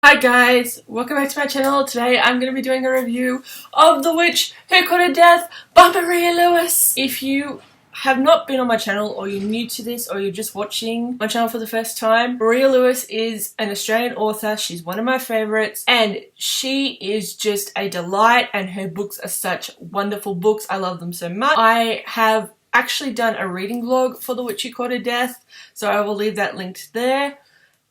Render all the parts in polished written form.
Hi guys, welcome back to my channel. Today I'm going to be doing a review of The Witch Who Courted Death by Maria Lewis. If you have not been on my channel, or you're new to this, or you're just watching my channel for the first time, Maria Lewis is an Australian author. She's one of my favourites and she is just a delight, and her books are such wonderful books. I love them so much. I have actually done a reading vlog for The Witch Who Courted Death, so I will leave that linked there.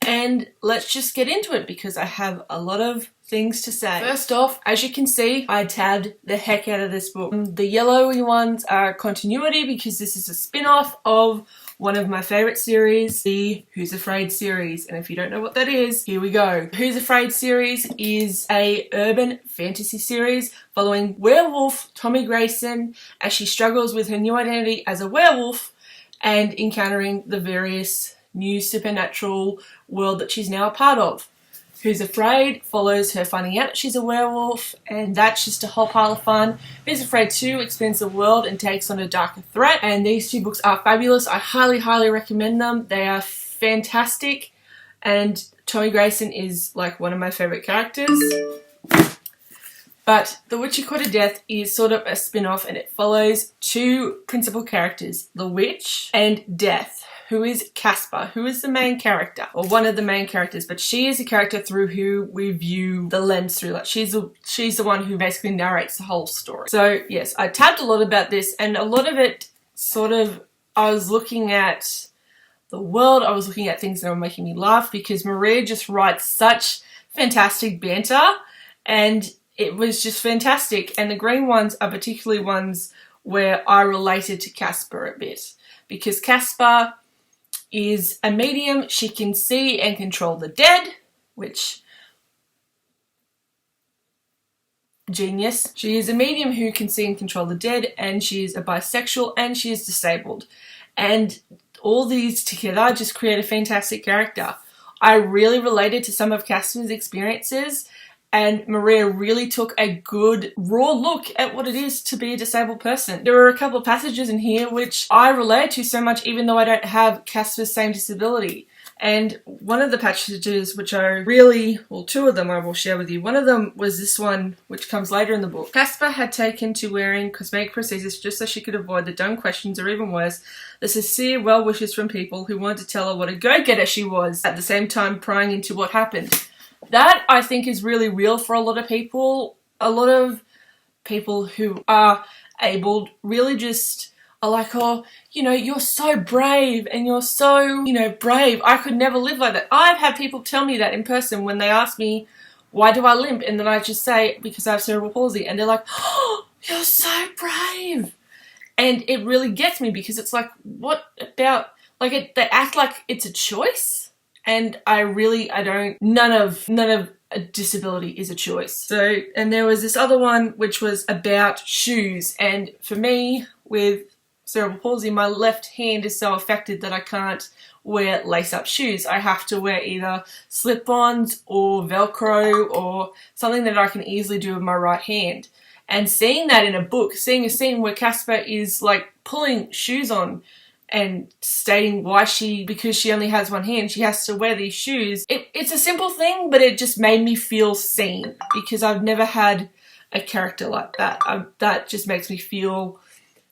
And let's just get into it because I have a lot of things to say. First off, as you can see, I tabbed the heck out of this book. The yellowy ones are continuity because this is a spin-off of one of my favourite series, the Who's Afraid series. And if you don't know what that is, here we go. Who's Afraid series is a urban fantasy series following werewolf Tommy Grayson as she struggles with her new identity as a werewolf and encountering the various new supernatural world that she's now a part of. Who's Afraid follows her finding out she's a werewolf, and that's just a whole pile of fun. Who's Afraid 2 expands the world and takes on a darker threat, and these two books are fabulous. I highly recommend them. They are fantastic, and Tommy Grayson is like one of my favourite characters. But The Witch Who Courted Death is sort of a spin-off, and it follows two principal characters, the witch and Death, who is Casper, who is the main character, or one of the main characters, but she is a character through who we view the lens through. Like she's the one who basically narrates the whole story. So yes, I tabbed a lot about this, and a lot of it sort of, I was looking at the world, I was looking at things that were making me laugh, because Maria just writes such fantastic banter, and it was just fantastic. And the green ones are particularly ones where I related to Casper a bit, because Casper is a medium. She can see and control the dead, which, genius. She is a medium who can see and control the dead, and she is a bisexual, and she is disabled. And all these together just create a fantastic character. I really related to some of Casper's experiences, and Maria really took a good raw look at what it is to be a disabled person. There are a couple of passages in here which I relate to so much, even though I don't have Casper's same disability. And one of the passages which I really, well, two of them I will share with you. One of them was this one, which comes later in the book. Casper had taken to wearing cosmetic prosthesis just so she could avoid the dumb questions, or even worse, the sincere well wishes from people who wanted to tell her what a go-getter she was, at the same time prying into what happened. That, I think, is really real for a lot of people. A lot of people who are abled really just are like, oh, you know, you're so brave and you're so, you know, brave. I could never live like that. I've had people tell me that in person when they ask me, why do I limp? And then I just say, because I have cerebral palsy. And they're like, oh, you're so brave. And it really gets me, because it's like, what about, like, they act like it's a choice. And I don't, none of a disability is a choice. So, and there was this other one which was about shoes. And for me, with cerebral palsy, my left hand is so affected that I can't wear lace-up shoes. I have to wear either slip-ons or Velcro or something that I can easily do with my right hand. And seeing that in a book, seeing a scene where Casper is like pulling shoes on, and stating why because she only has one hand, she has to wear these shoes. It's a simple thing, but it just made me feel seen, because I've never had a character like that. That just makes me feel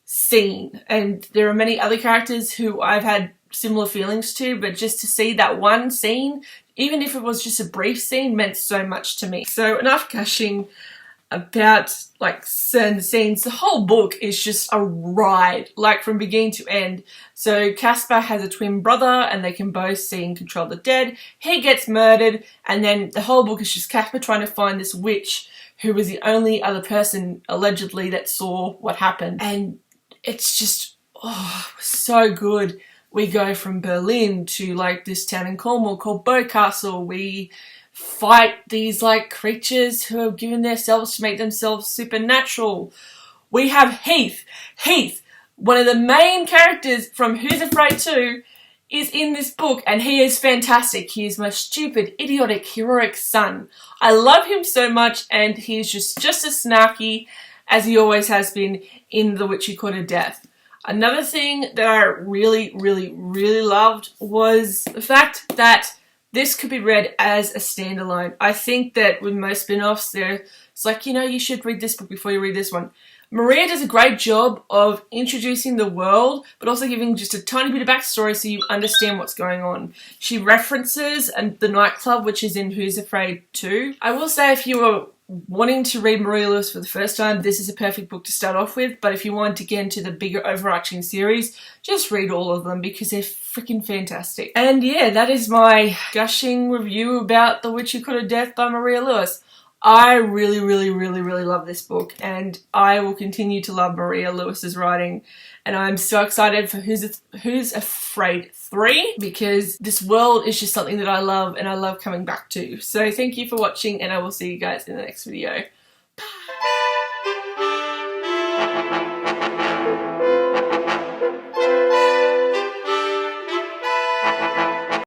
seen. And there are many other characters who I've had similar feelings to, but just to see that one scene, even if it was just a brief scene, meant so much to me. So enough gushing about like certain scenes. The whole book is just a ride, like from beginning to end. So Casper has a twin brother, and they can both see and control the dead. He gets murdered, and then the whole book is just Casper trying to find this witch who was the only other person allegedly that saw what happened. And it's just, oh, so good. We go from Berlin to like this town in Cornwall called Bowcastle. We fight these like creatures who have given themselves to make themselves supernatural. We have Heath. Heath, one of the main characters from Who's Afraid 2, is in this book, and he is fantastic. He is my stupid, idiotic, heroic son. I love him so much, and he's just as snarky as he always has been in The Witch Who Courted Death. Another thing that I really loved was the fact that this could be read as a standalone. I think that with most spin-offs, it's like, you know, you should read this book before you read this one. Maria does a great job of introducing the world, but also giving just a tiny bit of backstory so you understand what's going on. She references the nightclub, which is in Who's Afraid 2. I will say, if you are wanting to read Maria Lewis for the first time, this is a perfect book to start off with, but if you want to get into the bigger overarching series, just read all of them because they're freaking fantastic. And yeah, that is my gushing review about The Witch Who Could Have Death by Maria Lewis. I really, really, really, really love this book, and I will continue to love Maria Lewis's writing, and I'm so excited for Who's Afraid 3, because this world is just something that I love and I love coming back to. So thank you for watching, and I will see you guys in the next video. Bye!